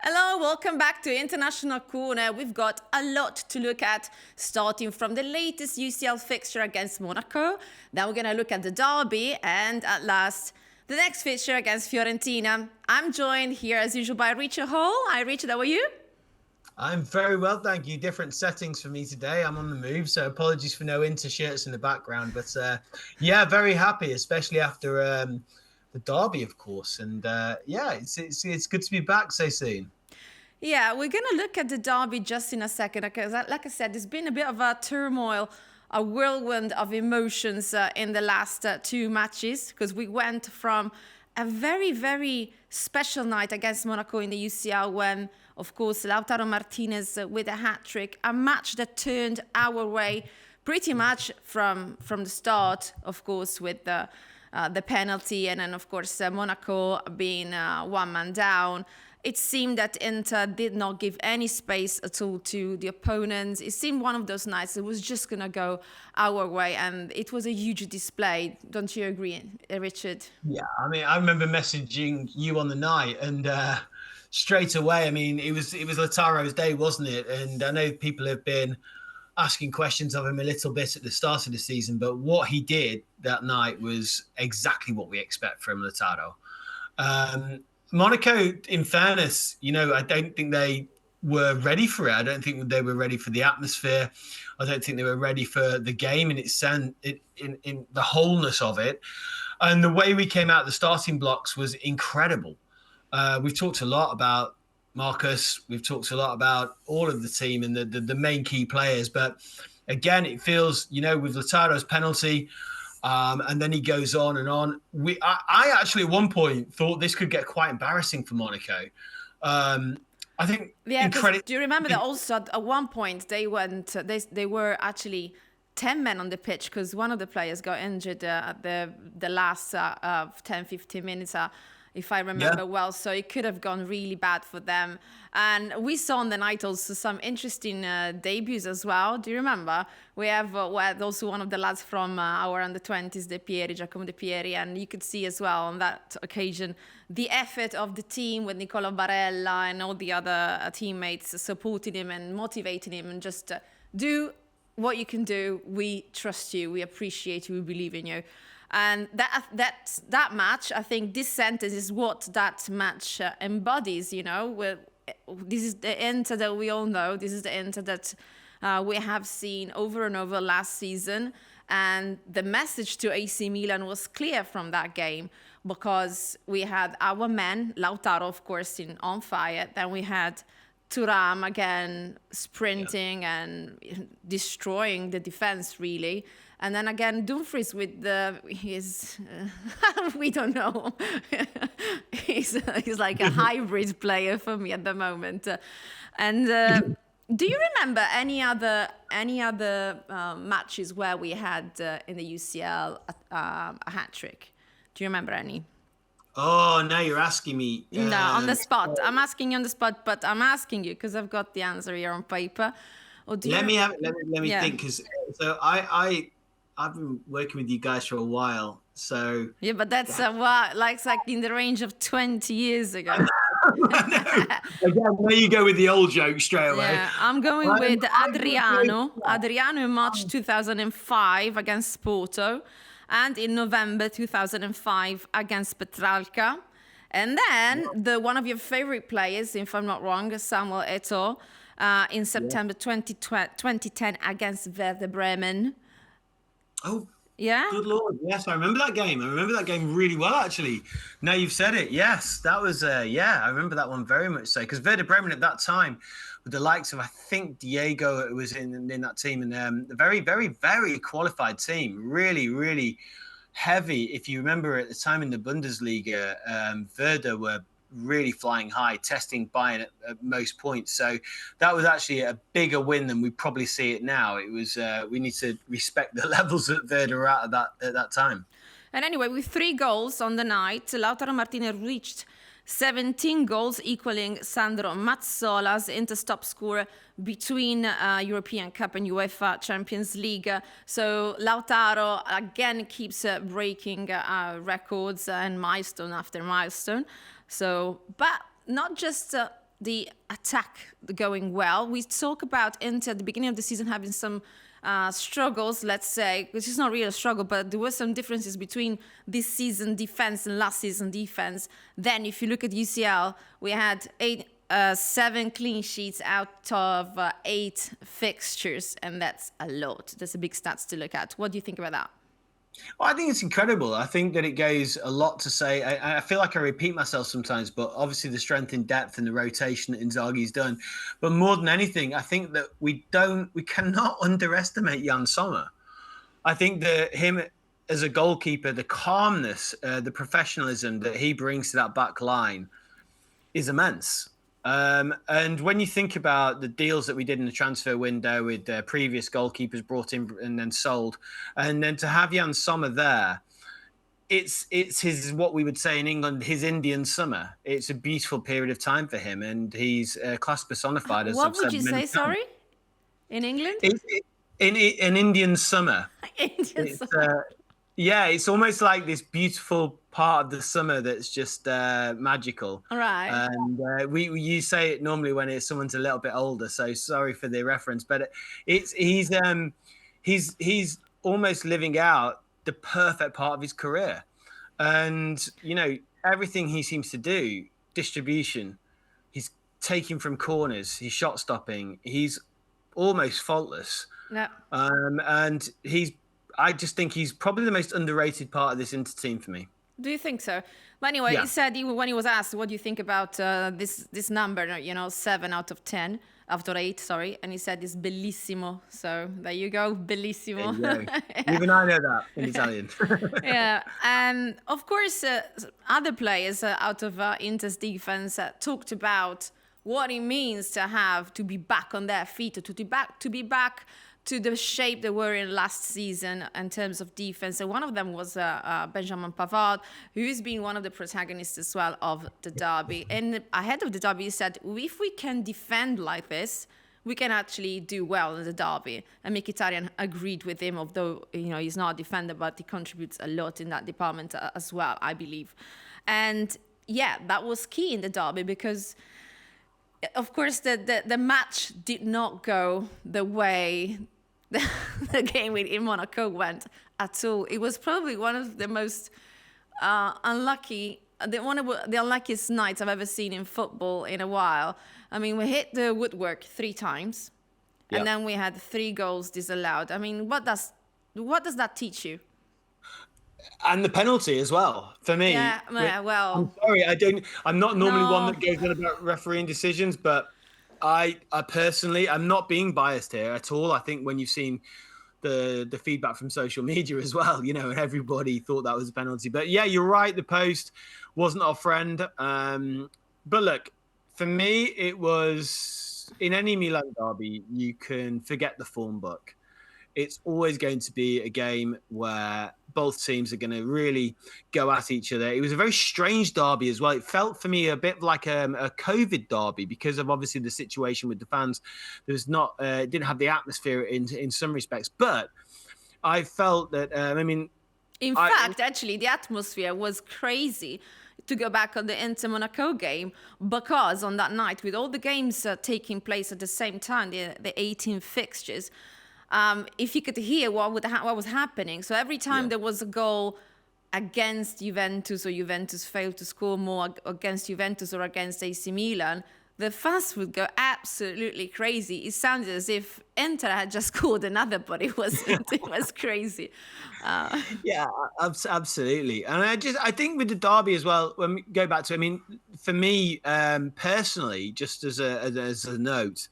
Hello, welcome back to International Corner. We've got a lot to look at, starting from the latest UCL fixture against Monaco. Then we're going to look at the derby, and at last, the next fixture against Fiorentina. I'm joined here, as usual, by Richard Hall. Hi, Richard, how are you? I'm very well, thank you. Different settings for me today. I'm on the move, so apologies for no Inter shirts in the background. But yeah, very happy, especially after the derby, of course. And yeah, it's good to be back so soon. Yeah, we're going to look at the derby just in a second, because like I said, there's been a bit of a turmoil, a whirlwind of emotions in the last two matches, because we went from a very, very special night against Monaco in the UCL when, of course, Lautaro Martinez with a hat-trick, a match that turned our way pretty much from the start, of course, with the penalty, and then, of course, Monaco being one man down. It seemed that Inter did not give any space at all to the opponents. It seemed one of those nights it was just going to go our way, and it was a huge display. Don't you agree, Richard? Yeah, I mean, I remember messaging you on the night, and straight away, I mean, it was Lautaro's day, wasn't it? And I know people have been asking questions of him a little bit at the start of the season, but what he did that night was exactly what we expect from Lautaro. Monaco, in fairness, I don't think they were ready for it. I don't think they were ready for the atmosphere. I don't think they were ready for the game in in the wholeness of it. And the way we came out of the starting blocks was incredible. We've talked a lot about Marcus. We've talked a lot about all of the team and the main key players. But again, it feels, with Lautaro's penalty, and then he goes on and on. I actually at one point thought this could get quite embarrassing for Monaco. I think. Yeah, do you remember that also at one point they were actually 10 men on the pitch because one of the players got injured at the last 10-15 minutes. If I remember well, so it could have gone really bad for them. And we saw on the night also some interesting debuts as well. Do you remember? We have also one of the lads from our under-20s, Giacomo De Pieri, and you could see as well on that occasion the effort of the team with Nicola Barella and all the other teammates supporting him and motivating him and just do what you can do. We trust you. We appreciate you. We believe in you. And that match, I think this sentence is what that match embodies, This is the Inter that we all know. This is the Inter that we have seen over and over last season. And the message to AC Milan was clear from that game because we had our men, Lautaro, of course, on fire. Then we had Thuram again sprinting and destroying the defense, really. And then again, Dumfries with his, we don't know. he's like a hybrid player for me at the moment. Do you remember any other matches where we had in the UCL a hat trick? Do you remember any? Oh, now you're asking me. No, on the spot. I'm asking you on the spot, but I'm asking you because I've got the answer here on paper. Or let me think, because I've been working with you guys for a while, so yeah, but that's like in the range of 20 years ago. Again, there you go with the old joke straight away. Yeah, I'm going with Adriano in March 2005 against Porto, and in November 2005 against Petrarca, and then one of your favorite players, if I'm not wrong, Samuel Eto'o, in September 2010 against Werder Bremen. Oh, yeah. Good Lord. Yes, I remember that game. I remember that game really well, actually. Now you've said it. Yes, that was, I remember that one very much so. Because Werder Bremen at that time, with the likes of, I think, Diego was in that team, and a very, very, very qualified team. Really, really heavy. If you remember at the time in the Bundesliga, Werder were really flying high, testing Bayern at most points. So that was actually a bigger win than we probably see it now. It was we need to respect the levels that Werder were at that time. And anyway, with 3 goals on the night, Lautaro Martinez reached 17 goals, equaling Sandro Mazzola's Inter-top scorer between European Cup and UEFA Champions League. So Lautaro again keeps breaking records and milestone after milestone. So, but not just the attack going well. We talk about Inter at the beginning of the season having some struggles, let's say, which is not really a struggle, but there were some differences between this season defense and last season defense. Then if you look at UCL, we had 7 clean sheets out of 8 fixtures, and that's a lot. That's a big stats to look at. What do you think about that? Well, I think it's incredible. I think that it goes a lot to say. I feel like I repeat myself sometimes, but obviously the strength in depth and the rotation that Inzaghi's done. But more than anything, I think that we cannot underestimate Jan Sommer. I think that him as a goalkeeper, the calmness, the professionalism that he brings to that back line is immense. And when you think about the deals that we did in the transfer window with previous goalkeepers brought in and then sold, and then to have Jan Sommer there, it's his, what we would say in England, his Indian summer. It's a beautiful period of time for him, and he's class personified. As what would you say? Sorry, in England, in an Indian summer. Indian summer. Yeah, it's almost like this beautiful part of the summer that's just magical. All right. And you say it normally when someone's a little bit older, so sorry for the reference, but he's almost living out the perfect part of his career. And everything he seems to do, distribution, he's taking from corners, he's shot stopping, he's almost faultless. No. And I just think he's probably the most underrated part of this Inter team for me. Do you think so? But anyway, Yeah. he said when he was asked, what do you think about this number, 7 out of 10, after 8, sorry. And he said it's bellissimo. So there you go, bellissimo. There you go. Even I know that in Italian. Yeah. And of course, other players out of Inter's defense talked about what it means to be back on their feet, to be back to the shape they were in last season in terms of defense. And one of them was Benjamin Pavard, who has been one of the protagonists as well of the derby. And ahead of the derby, he said, if we can defend like this, we can actually do well in the derby. And Mkhitaryan agreed with him, although he's not a defender, but he contributes a lot in that department as well, I believe. And yeah, that was key in the derby because, of course, the match did not go the way the game in Monaco went at all. It was probably one of the most the unluckiest nights I've ever seen in football in a while. I mean, we hit the woodwork 3 times, and then we had 3 goals disallowed. I mean, what does that teach you? And the penalty as well, for me. Yeah, well. I'm sorry, I'm not normally one that goes on about refereeing decisions, but I personally, I'm not being biased here at all. I think when you've seen the feedback from social media as well, everybody thought that was a penalty. But yeah, you're right. The post wasn't our friend. But look, for me, it was in any Milan derby, you can forget the form book. It's always going to be a game where both teams are going to really go at each other. It was a very strange derby as well. It felt for me a bit like a COVID derby because of obviously the situation with the fans. There's not, didn't have the atmosphere in some respects, but I felt that, in fact, actually, the atmosphere was crazy. To go back on the Inter Monaco game, because on that night, with all the games taking place at the same time, the 18 fixtures, if you could hear what was happening. So every time there was a goal against Juventus or Juventus failed to score more against Juventus or against AC Milan, the fans would go absolutely crazy. It sounded as if Inter had just scored another, but it was crazy. Yeah, absolutely. And I think with the derby as well, when we go back to, for me personally, just as a note,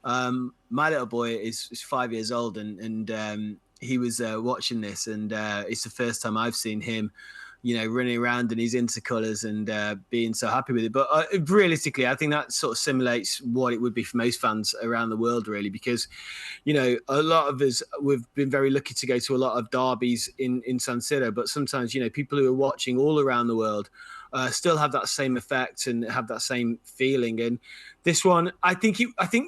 my little boy is 5 years old, and he was watching this, and it's the first time I've seen him, running around in his Inter colours and being so happy with it. But realistically, I think that sort of simulates what it would be for most fans around the world, really, because, a lot of us, we've been very lucky to go to a lot of derbies in San Siro, but sometimes, people who are watching all around the world still have that same effect and have that same feeling. And this one, I think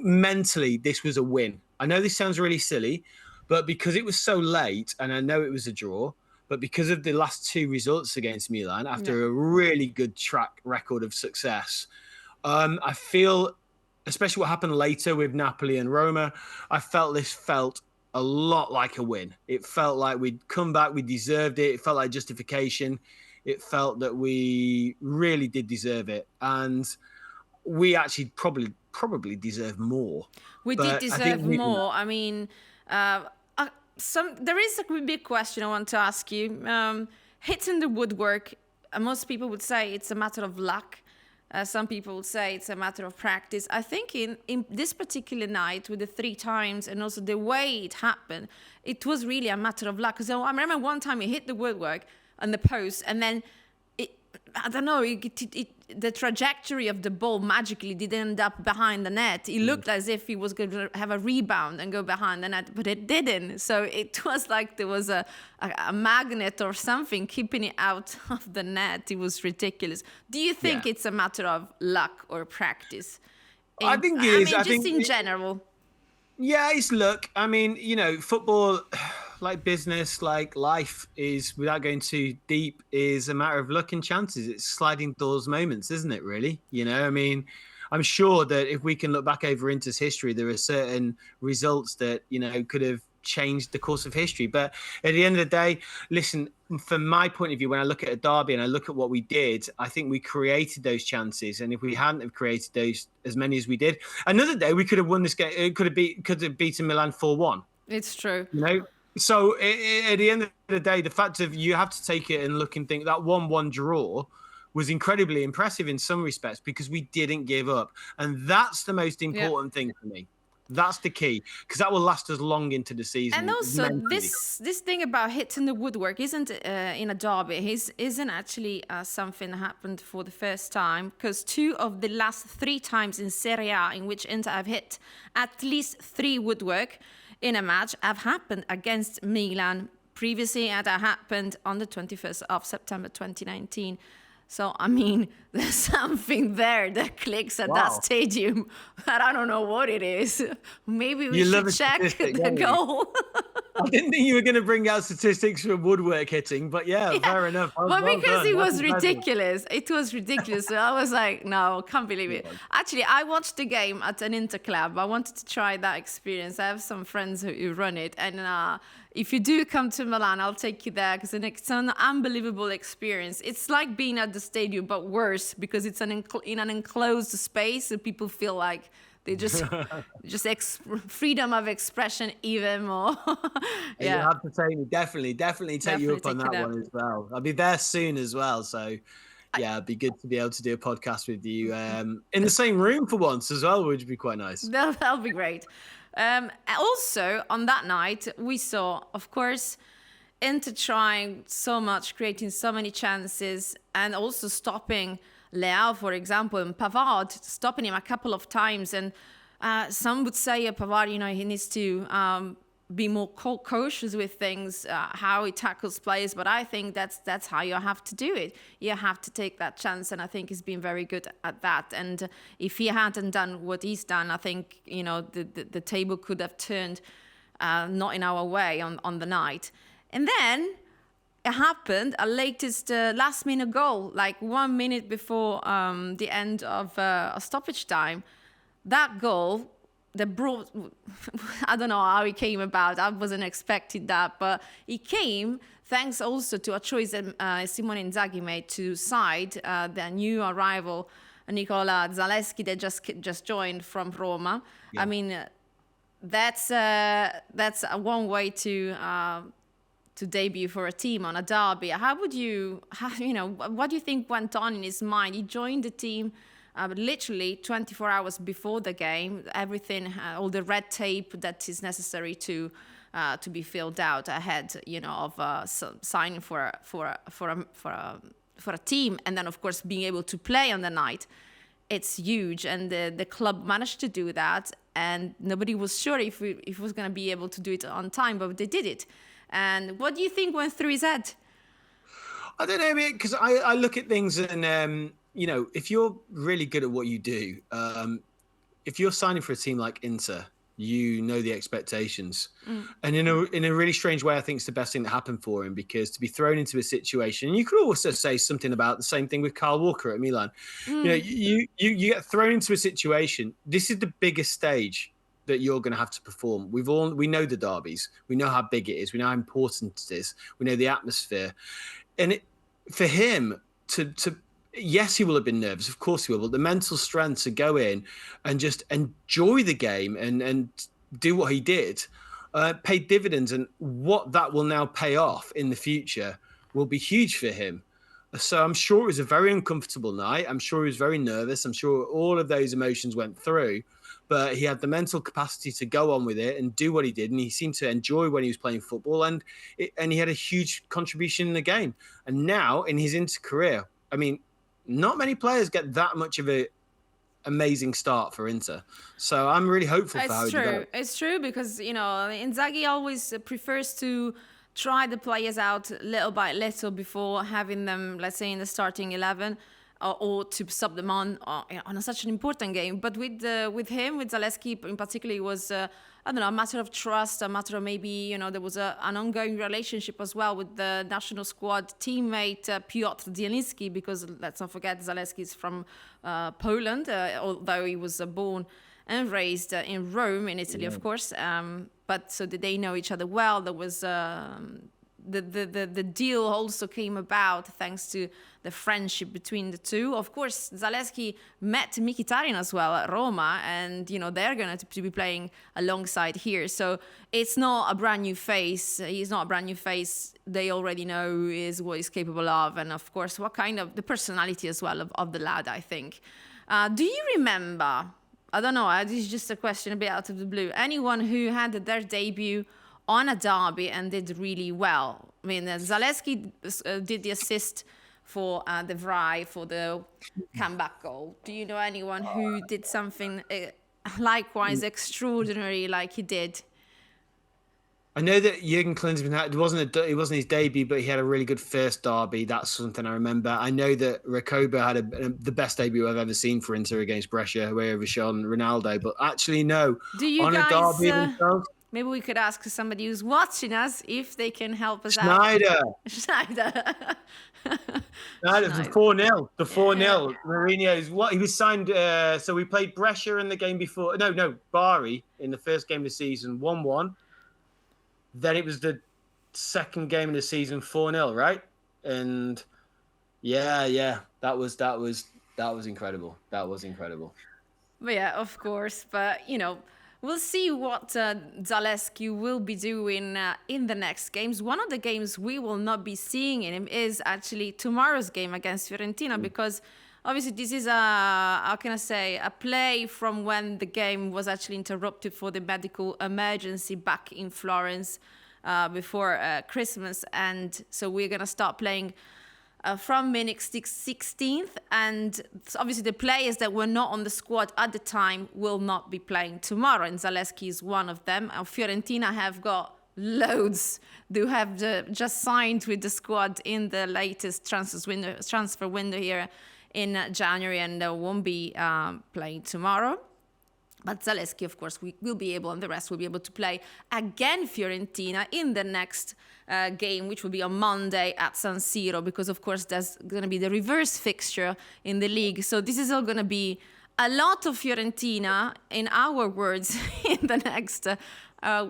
mentally this was a win. I know this sounds really silly, but because it was so late, and I know it was a draw, but because of the last 2 results against Milan, after a really good track record of success, I feel, especially what happened later with Napoli and Roma, I felt this felt a lot like a win. It felt like we'd come back, we deserved it. It felt like justification. It felt that we really did deserve it, and we actually probably deserve more. We did But I think deserve more. I mean, there is a big question I want to ask you. Hitting the woodwork, most people would say it's a matter of luck. Some people would say it's a matter of practice. I think in this particular night with the 3 times and also the way it happened, it was really a matter of luck. Because I remember one time he hit the woodwork on the post, and then I don't know, the trajectory of the ball magically didn't end up behind the net. It looked as if he was going to have a rebound and go behind the net, but it didn't. So it was like there was a magnet or something keeping it out of the net. It was ridiculous. Do you think it's a matter of luck or practice? I think it is. I mean, just in general. Yeah, it's luck. I mean, football, like business, like life, is, without going too deep, is a matter of luck and chances. It's sliding doors moments, isn't it, really? I mean, I'm sure that if we can look back over Inter's history, there are certain results that, could have changed the course of history. But at the end of the day, listen, from my point of view, when I look at a derby and I look at what we did, I think we created those chances. And if we hadn't have created those, as many as we did, another day we could have won this game. It could have beaten Milan 4-1. It's true. So at the end of the day, the fact of, you have to take it and look and think that 1-1 draw was incredibly impressive in some respects, because we didn't give up. And that's the most important thing for me. That's the key, because that will last us long into the season. And also, this thing about hitting the woodwork isn't in a derby. Isn't actually something that happened for the first time, because 2 of the last 3 times in Serie A in which Inter have hit at least 3 woodwork in a match have happened against Milan previously, and that happened on the 21st of September 2019. So, I mean, there's something there that clicks at that stadium, but I don't know what it is. Maybe we should check the goal. I didn't think you were going to bring out statistics for woodwork hitting, but fair enough. Well, because it was ridiculous. It was ridiculous. So I was like, no, can't believe it. Actually, I watched the game at an Inter club. I wanted to try that experience. I have some friends who run it, and if you do come to Milan, I'll take you there, because it's an unbelievable experience. It's like being at the stadium, but worse, because it's in an enclosed space, so people feel like they just freedom of expression even more. You have to take me, definitely take you up on that one as well. I'll be there soon as well, so it'd be good to be able to do a podcast with you in the same room for once as well, which would be quite nice. That'll be great. Also, on that night, we saw, of course, Inter trying so much, creating so many chances, and also stopping Leao, for example, and Pavard, stopping him a couple of times. And some would say Pavard, he needs to be more cautious with things, how he tackles players. But I think that's how you have to do it. You have to take that chance, and I think he's been very good at that. And if he hadn't done what he's done, I think the table could have turned not in our way on the night. And then it happened, a latest last-minute goal, like 1 minute before the end of a stoppage time. That goal that brought, I don't know how it came about. I wasn't expecting that, but it came thanks also to a choice that Simone Inzaghi made to side the new arrival, Nicola Zalewski, that just joined from Roma. Yeah. I mean, that's one way to debut for a team on a derby. What do you think went on in his mind? He joined the team literally 24 hours before the game. Everything, all the red tape that is necessary to be filled out ahead, of signing for a team, and then of course being able to play on the night. It's huge, and the club managed to do that, and nobody was sure if it was going to be able to do it on time, but they did it. And what do you think went through his head? I don't know, because I look at things and, if you're really good at what you do, if you're signing for a team like Inter, you know the expectations. And in a really strange way, I think it's the best thing that happened for him, because to be thrown into a situation, you could also say something about the same thing with Kyle Walker at Milan. You know, you get thrown into a situation. This is the biggest stage that you're going to have to perform. We know the derbies. We know how big it is. We know how important it is. We know the atmosphere. And for him to yes, he will have been nervous. Of course he will. But the mental strength to go in and just enjoy the game and do what he did paid dividends. And what that will now pay off in the future will be huge for him. So I'm sure it was a very uncomfortable night. I'm sure he was very nervous. I'm sure all of those emotions went through. But he had the mental capacity to go on with it and do what he did. And he seemed to enjoy when he was playing football. And he had a huge contribution in the game. And now in his Inter career, I mean, not many players get that much of a amazing start for Inter. So I'm really hopeful for how he develops. It's true because, you know, Inzaghi always prefers to try the players out little by little before having them, let's say, in the starting 11. Or to sub them on such an important game. But with him, with Zalewski in particular, it was, I don't know, a matter of trust, a matter of maybe, you know, there was an ongoing relationship as well with the national squad teammate Piotr Zielinski, because let's not forget Zalewski is from Poland, although he was born and raised in Rome, in Italy, of course. But so did they know each other well? There was... The deal also came about thanks to the friendship between the two. Of course, Zalewski met Mkhitaryan as well at Roma, and you know they're going to be playing alongside here. So it's not a brand new face. He's not a brand new face. They already know is what he's capable of, and of course, what kind of the personality as well of the lad. I think. Do you remember? I don't know. This is just a question a bit out of the blue. Anyone who had their debut on a derby and did really well? I mean, Zalewski did the assist for De Vrij for the comeback goal. Do you know anyone who did something likewise extraordinary like he did? I know that Jurgen Klinsmann it wasn't his debut, but he had a really good first derby. That's something I remember. I know that Recoba had the best debut I've ever seen for Inter against Brescia, where he overshone Ronaldo. But actually, no. Do you on guys? A derby themselves, maybe we could ask somebody who's watching us if they can help us Schneider. out. Schneider. Schneider, the 4-0. The 4-0. Mourinho's what he was signed. So we played Brescia in the game before. No, Bari in the first game of the season, 1-1. Then it was the second game of the season, 4-0, right? And yeah, that was incredible. That was incredible. But yeah, of course. But you know, we'll see what Zalewski will be doing in the next games. One of the games we will not be seeing in him is actually tomorrow's game against Fiorentina, because obviously this is a play from when the game was actually interrupted for the medical emergency back in Florence before Christmas. And so we're going to start playing from minute 16th, and obviously the players that were not on the squad at the time will not be playing tomorrow, and Zalewski is one of them. Fiorentina have got loads who have just signed with the squad in the latest transfer window here in January, and won't be playing tomorrow. But Zalewski, of course, will be able, and the rest will be able to play again Fiorentina in the next game, which will be on Monday at San Siro, because, of course, there's going to be the reverse fixture in the league. So this is all going to be a lot of Fiorentina, in our words, in the next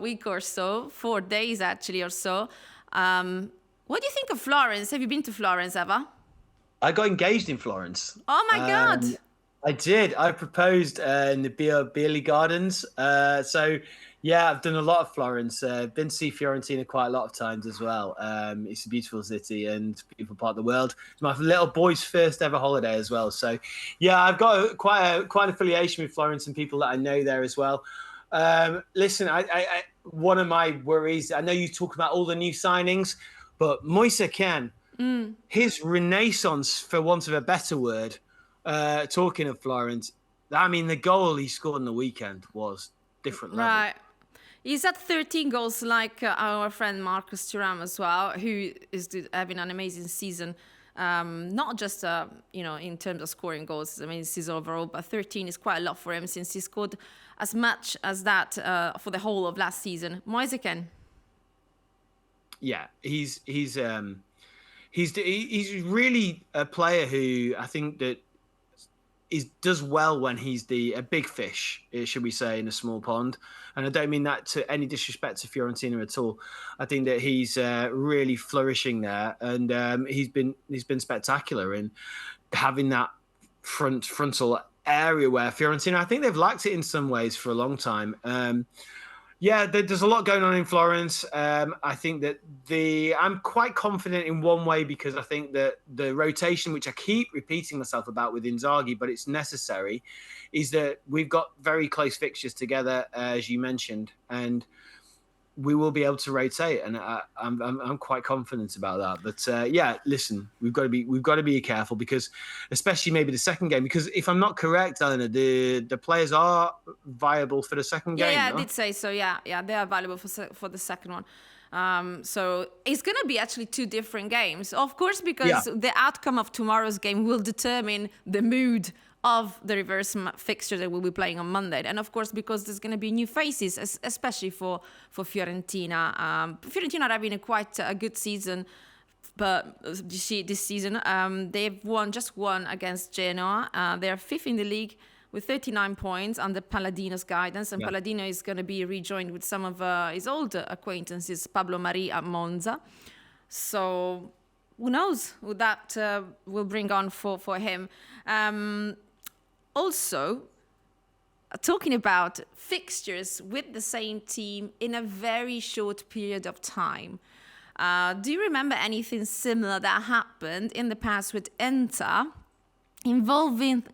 week or so, 4 days actually or so. What do you think of Florence? Have you been to Florence ever? I got engaged in Florence. Oh, my God. I did. I proposed in the Beerley Gardens. So, yeah, I've done a lot of Florence. Been to see Fiorentina quite a lot of times as well. It's a beautiful city and beautiful part of the world. It's my little boy's first ever holiday as well. So, yeah, I've got quite an affiliation with Florence and people that I know there as well. Listen, I one of my worries, I know you talk about all the new signings, but Moise Kean, his renaissance, for want of a better word, talking of Florence, I mean, the goal he scored on the weekend was different level. Right. He's at 13 goals, like our friend Marcus Thuram as well, who is having an amazing season Not just in terms of scoring goals. I mean, this is overall, but 13 is quite a lot for him since he scored as much as that for the whole of last season. Moisekin. Yeah, he's really a player who I think that does well when he's a big fish, should we say, in a small pond. And I don't mean that to any disrespect to Fiorentina at all. I think that he's really flourishing there, and he's been spectacular in having that frontal area where Fiorentina, I think they've lacked it in some ways for a long time. Yeah, there's a lot going on in Florence. I think that I'm quite confident in one way, because I think that the rotation, which I keep repeating myself about with Inzaghi, but it's necessary, is that we've got very close fixtures together, as you mentioned, and we will be able to rotate, and I'm quite confident about that. But yeah, listen, we've got to be careful, because especially maybe the second game, because if I'm not correct, Eleanor, the players are viable for the second game. Yeah, no? I did say so. Yeah, they are valuable for the second one. So it's going to be actually two different games, of course, because the outcome of tomorrow's game will determine the mood of the reverse fixture that we'll be playing on Monday. And of course, because there's going to be new faces, especially for Fiorentina. Fiorentina are having quite a good season, but you see this season, they've just won against Genoa. They're fifth in the league with 39 points under Palladino's guidance. And Palladino is going to be rejoined with some of his old acquaintances, Pablo Mari at Monza. So who knows who that will bring on for him. Also, talking about fixtures with the same team in a very short period of time. Do you remember anything similar that happened in the past with Inter, involving,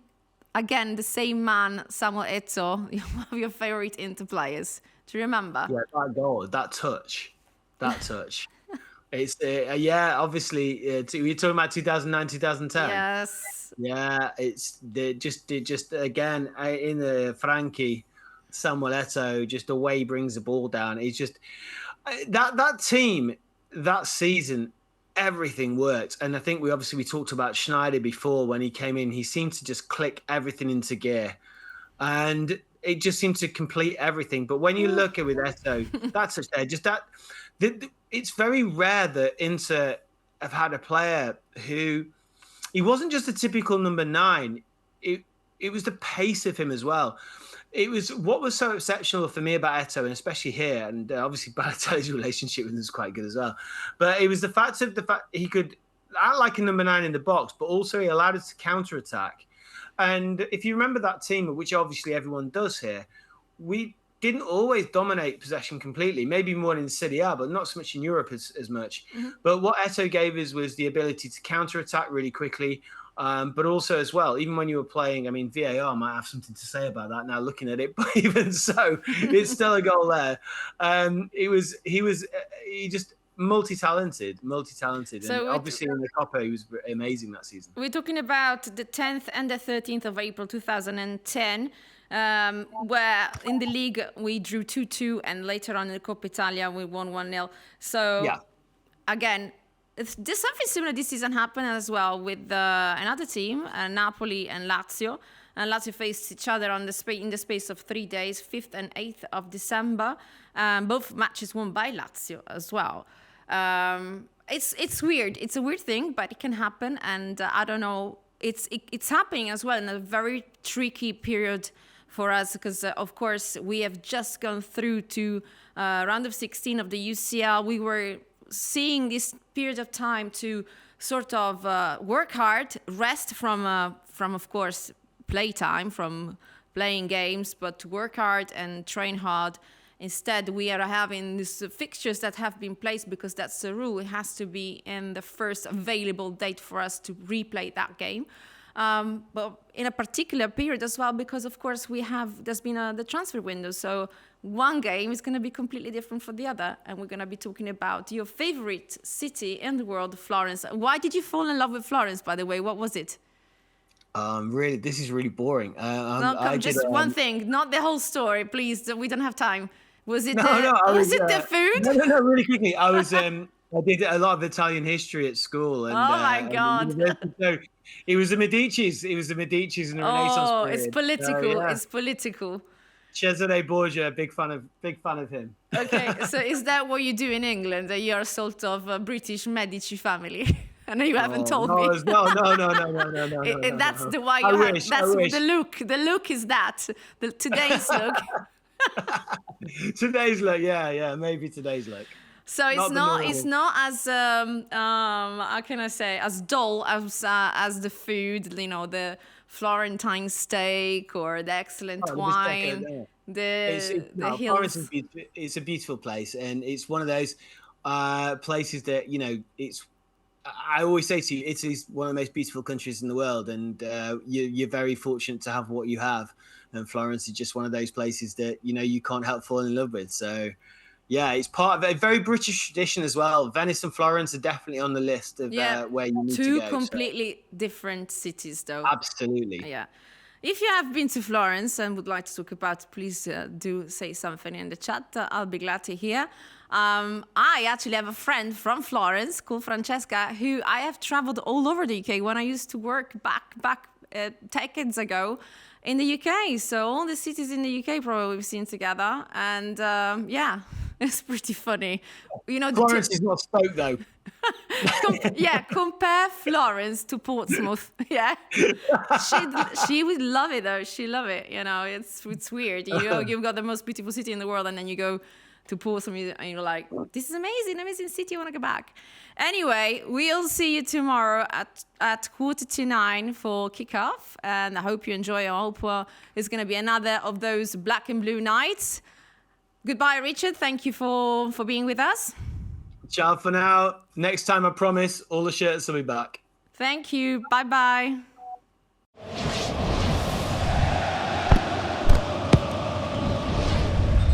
again, the same man, Samuel Eto'o, one of your favorite Inter players? Do you remember? Yeah, that goal, that touch. It's obviously we're talking about 2009, 2010. Yes. Yeah, it's just again in the Frankie, Samuel Eto'o, just the way he brings the ball down. It's just that team that season, everything worked. And I think we talked about Schneider before. When he came in, he seemed to just click everything into gear, and it just seemed to complete everything. But when you look at with Eto'o, that's just that. It's very rare that Inter have had a player who, he wasn't just a typical number 9. It was the pace of him as well. It was what was so exceptional for me about Eto'o, and especially here, and obviously Balotelli's relationship with him is quite good as well. But it was the fact he could act like a number 9 in the box, but also he allowed us to counter attack. And if you remember that team, which obviously everyone does here, we didn't always dominate possession completely, maybe more in Serie A, but not so much in Europe as much. Mm-hmm. But what Eto'o gave us was the ability to counter-attack really quickly, but also as well, even when you were playing, I mean, VAR might have something to say about that now looking at it, but even so, it's still a goal there. He just multi-talented. So and obviously in the Coppa, he was amazing that season. We're talking about the 10th and the 13th of April 2010. Where in the league we drew 2-2, and later on in the Coppa Italia we won 1-0. So again, there's something similar this season happened as well with another team, Napoli and Lazio. And Lazio faced each other in the space of 3 days, 5th and 8th of December. Both matches won by Lazio as well. It's weird. It's a weird thing, but it can happen. And I don't know. It's happening as well in a very tricky period for us, because of course we have just gone through to round of 16 of the UCL. We were seeing this period of time to sort of work hard, rest from of course playtime, from playing games, but to work hard and train hard. Instead, we are having these fixtures that have been placed because that's the rule. It has to be in the first available date for us to replay that game. But in a particular period as well, because of course there's been the transfer window. So one game is going to be completely different for the other. And we're going to be talking about your favorite city in the world, Florence. Why did you fall in love with Florence, by the way? What was it? Really, this is really boring. One thing, not the whole story, please. We don't have time. Was it the food? No, really quickly. I was I did a lot of Italian history at school, and Oh my God. so it was the Medicis. It was the Medicis in the Renaissance Oh, period. it's political. So, yeah. It's political. Cesare Borgia, big fan of him. Okay, so is that what you do in England? That you're sort of a British Medici family? I know you haven't told me. No. That's the why I you have. wish, That's I wish. the look. The look is that. Today's look. Today's look, yeah, maybe today's look. So it's Not the it's normal. not as how can I say, as dull as the food, you know, the Florentine steak or the excellent Oh, the wine, Prosecco, the Florence hills. it's a beautiful place, and it's one of those places that, you know, it's. I always say to you, Italy's one of the most beautiful countries in the world, and you're very fortunate to have what you have. And Florence is just one of those places that, you know, you can't help falling in love with. So, yeah, it's part of a very British tradition as well. Venice and Florence are definitely on the list of where you need to Two go. completely different cities, though. Absolutely. Yeah. If you have been to Florence and would like to talk about it, please do say something in the chat. I'll be glad to hear. I actually have a friend from Florence called Francesca, who I have traveled all over the UK when I used to work back decades ago in the UK. So all the cities in the UK probably we've seen together. And yeah, it's pretty funny. You know, Florence is not Stoke, though. compare Florence to Portsmouth. Yeah, she would love it though. She love it. You know, it's weird. You've got the most beautiful city in the world, and then you go to Portsmouth, and you're like, this is amazing city. I want to go back. Anyway, we'll see you tomorrow at 8:45 for kickoff, and I hope you enjoy. I hope it's going to be another of those black and blue nights. Goodbye, Richard. Thank you for being with us. Ciao for now. Next time, I promise, all the shirts will be back. Thank you. Bye-bye.